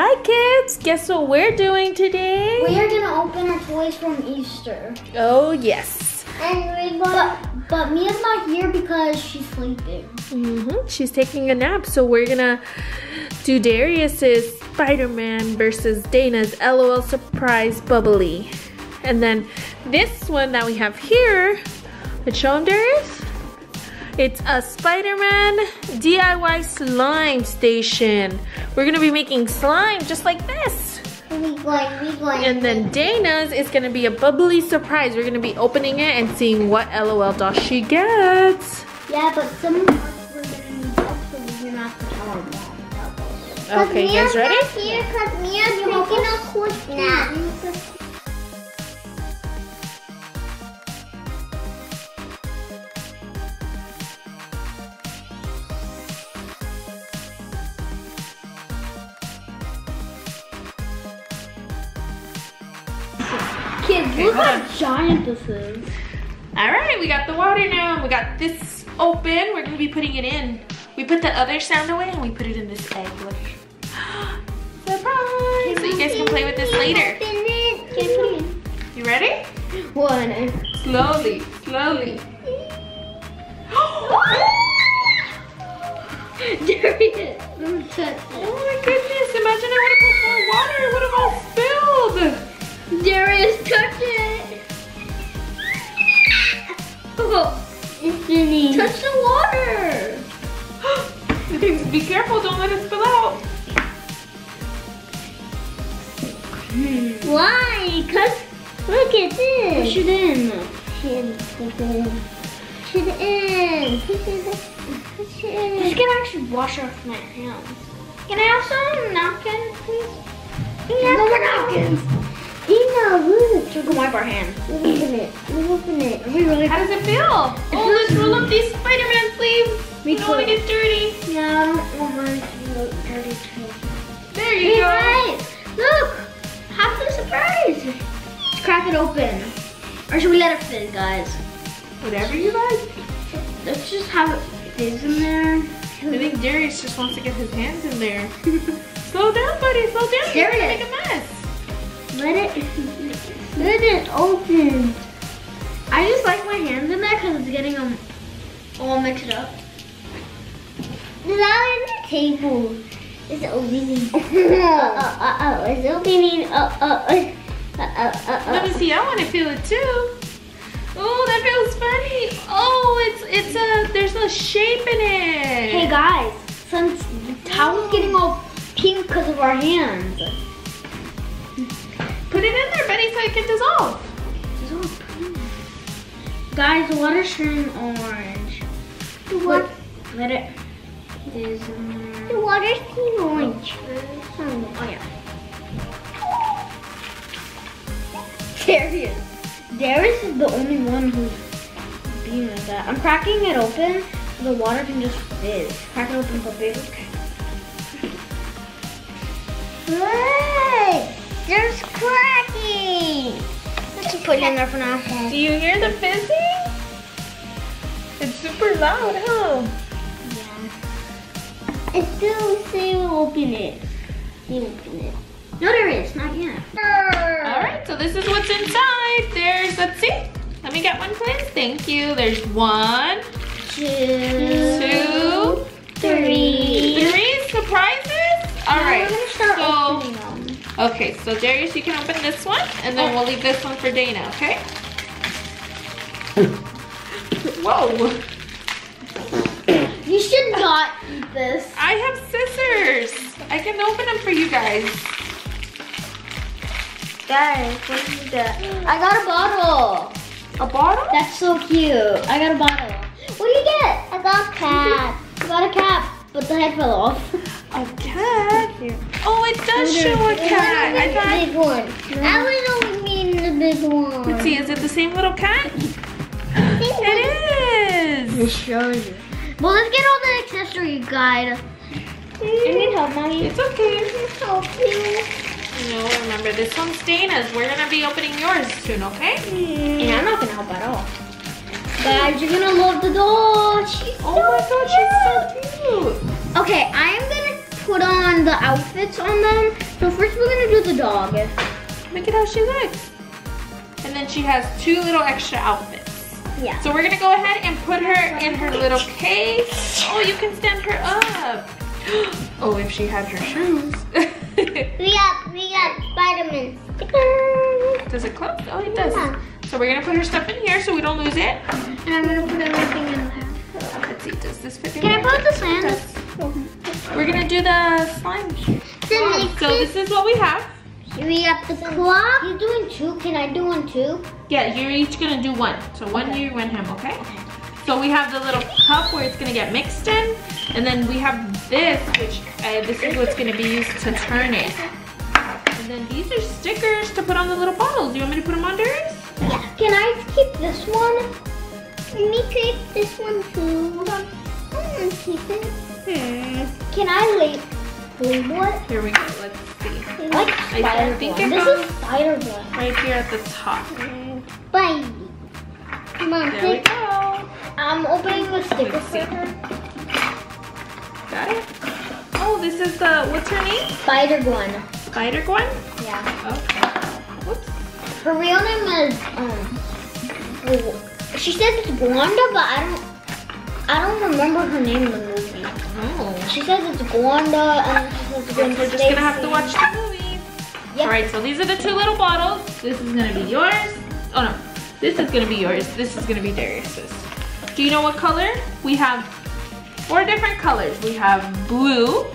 Hi kids, guess what we're doing today? We are gonna open our toys from Easter. Oh yes. And but Mia's not here because she's sleeping. She's taking a nap, so we're gonna do Darius's Spider-Man versus Dana's LOL Surprise Bubbly. And then this one that we have here, let's show them, Darius. It's a Spider-Man DIY slime station. We're gonna be making slime just like this. We going. And then Dana's is gonna be a bubbly surprise. We're gonna be opening it and seeing what LOL doll she gets. Yeah, but some parts we're gonna need up, so we're gonna have to tell our mom. Okay, you guys ready? Here, cause Mia's making a cool snack. Kids, look how giant this is. All right, we got the water now. We got this open. We're gonna be putting it in. We put the other sound away and we put it in this egg. Look. Surprise! So you guys can play with this later. You ready? One. Slowly, slowly. Darius, don't touch it. Oh my goodness, imagine I would have put more water. It would have all spilled. Darius, touch it. Oh, it's spinning. Touch the water. Be careful, don't let it spill out. Why? Cause look at this. Push it in. Push it in. Just gonna actually wash off my hands. Can I have some napkins, please? No more napkins. Look. So we can wipe our hands. Open it. Are we really? How does it feel? Oh, let's roll up these Spider-Man sleeves. We don't want to get dirty. Yeah, I don't want mine to look dirty too. There you go. Guys, look. Have the surprise. Let's crack it open. Or should we let it fizz, guys? Whatever you like. Let's just have it fizz in there. I think Darius just wants to get his hands in there. Slow down, buddy. Slow down. You're gonna make a mess. Let it open. I just like my hands in there because it's getting them all mixed up. Now in the table. It's opening. It's opening. Let me see. I want to feel it too. Oh, that feels funny. Oh, it's there's a shape in it. Hey guys, since the towel's getting all pink because of our hands. Put it in there, Betty, so it can dissolve. Guys, the water's turning orange. Let it fizz in there. The water's turning orange. Oh yeah. Darius is the only one who's being like that. I'm cracking it open so the water can just fizz. Crack it open for big. Hey! There's cracking! Let's just put it in there for now. Do you hear the fizzing? It's super loud, huh? Yeah. It's still saying open it. No, there is, not yet. Alright, so this is what's inside. Let's see. Let me get one, please. Thank you. There's 1, 2, 3. 3 surprises? Alright, so... Okay, so Darius, you can open this one, and then we'll leave this one for Dana, okay? Whoa! You should not eat this. I have scissors. I can open them for you guys. Guys, what is that? I got a bottle. A bottle? That's so cute. I got a bottle. What do you get? I got a cat. I got a cat, but the head fell off. A cat? Oh, it does show a cat. I thought the big one. I was only mean the big one. Let's see, is it the same little cat? It is. It shows you. Well, let's get all the accessory guide. You need help, Mommy? It's okay. Please help you. No, remember, this one's Dana's. We're going to be opening yours soon, okay? And I'm not going to help at all. Guys, you're going to love the doll. She's so cute. She's so cute. Okay, I am going to put on the outfits on them. So first we're gonna do the dog. Look at how she looks. And then she has 2 little extra outfits. Yeah. So we're gonna go ahead and put her in her little case. Oh, you can stand her up. Oh, if she had her shoes. we got Spider-Man stickers. Does it close? Oh, it does. So we're gonna put her stuff in here so we don't lose it. And I'm gonna put everything in there. Let's see, does this fit in? Can I put the sand? We're gonna do the slime. So this is what we have. We got the clock. You're doing 2. Can I do 1 too? Yeah, you're each gonna do 1. So 1 you, 1 him, okay? So we have the little cup where it's gonna get mixed in. And then we have this, which this is what's gonna be used to turn it. And then these are stickers to put on the little bottles. You want me to put them on yours? Yeah. Can I keep this one? Let me keep this one too. Hold on. I'm gonna keep it. Can I leave what? Here we go, let's see. Like I think it this goes is spider one. right here at the top. Bye. Come on, There we go. I'm opening the sticker for her. Got it? Oh, this is the, what's her name? Spider Gwen. Spider Gwen? Yeah. Okay. Whoops. Her real name is she says it's Gwanda, but I don't remember her name in the movie. Oh. She says it's Gwanda, and she says it's Gwen. We're just gonna have to watch the movie. Yep. All right, so these are the 2 little bottles. This is gonna be yours. Oh no, this is gonna be yours. This is gonna be Darius's. Do you know what color? We have 4 different colors. We have blue,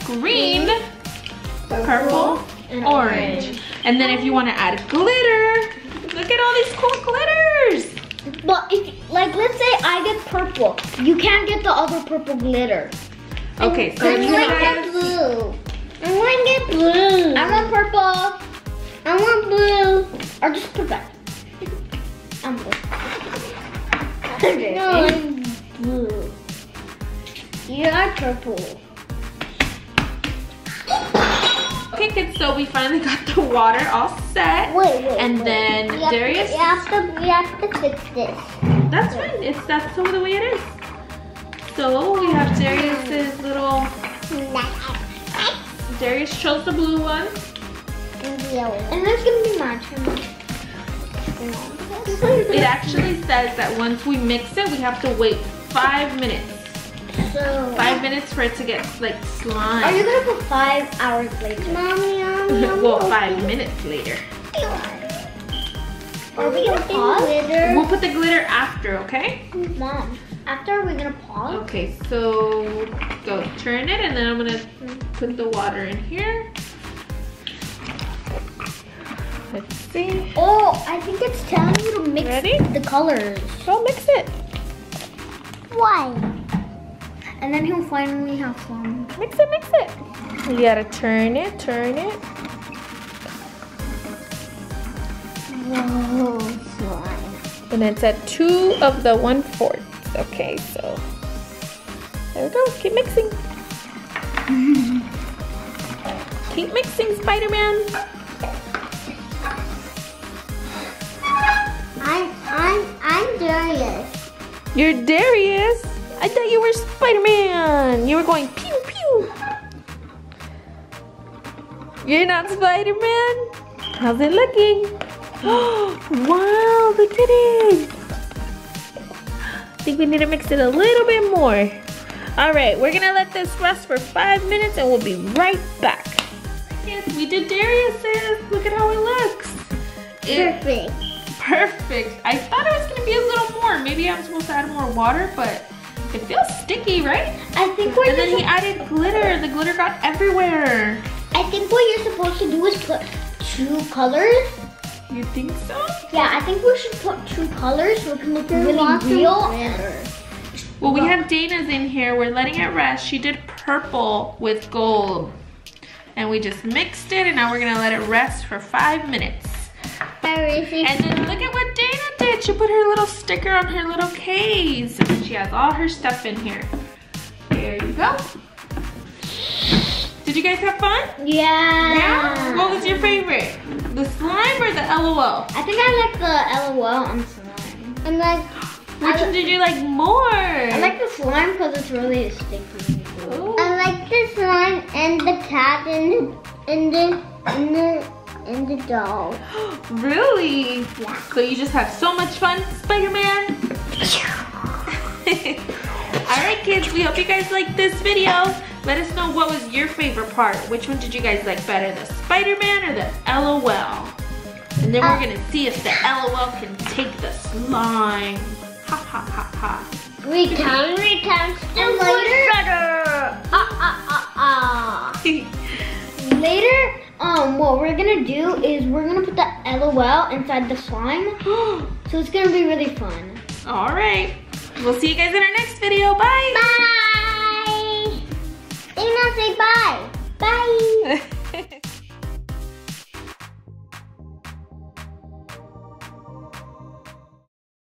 green, purple, and orange. And then if you want to add glitter, look at all these cool glitters. But if, like, let's say I get purple, you can't get the other purple glitter. Okay, so I you want to guys, get blue. I want to get blue. I want purple. I want blue. Or just purple. I'm blue. No, I'm blue. You're purple. okay kids, so we finally got the water all set. Wait. And then Darius. We have to fix this. That's fine, that's so the way it is. So we have Darius's little, Darius chose the blue one. And there's gonna be my turn. It actually says that once we mix it, we have to wait 5 minutes. So 5 minutes for it to get like slime. are you gonna put 5 hours later? Mommy, well, 5 minutes later. Are we gonna pause? We'll put the glitter after, okay? Mom, after are we gonna pause? Okay, so go turn it and then I'm gonna put the water in here. Let's see. Oh, I think it's telling you to mix the colors. Go mix it. Why? And then he'll finally have some. Mix it, mix it. You gotta turn it. Whoa, slime. And it's at 2 of the 1/4. Okay, so there we go. Keep mixing. Keep mixing, Spider-Man. I'm Darius. You're Darius. I thought you were Spider-Man. You were going pew pew. You're not Spider-Man? How's it looking? Wow, look at it. I think we need to mix it a little bit more. All right, we're gonna let this rest for 5 minutes and we'll be right back. Yes, we did Darius's. Look at how it looks. Perfect. Perfect. I thought it was gonna be a little more. Maybe I'm supposed to add more water, but it feels sticky, right? I think what And then he added glitter. The glitter got everywhere. I think what you're supposed to do is put 2 colors. You think so? Yeah, I think we should put 2 colors so it can look really real. Well, we have Dana's in here. We're letting it rest. She did purple with gold. And we just mixed it, and now we're gonna let it rest for 5 minutes. And then look at what Dana did. She put her little sticker on her little case. And then she has all her stuff in here. There you go. Did you guys have fun? Yeah. Yeah? What was your favorite? The slime or the LOL? I think I like the LOL on slime. I'm like, which one did you like more? I like the slime because it's really sticky. Ooh. I like the slime and the cat and the doll. Really? Yeah. So you just have so much fun, Spider-Man? Alright kids, we hope you guys liked this video. Let us know what was your favorite part. Which one did you guys like better, the Spider-Man or the LOL? And then we're gonna see if the LOL can take the slime. Ha ha ha ha. Recount, still later. Later, what we're gonna do is we're gonna put the LOL inside the slime. So it's gonna be really fun. Alright. We'll see you guys in our next video. Bye! Bye! Dana, say bye. Bye!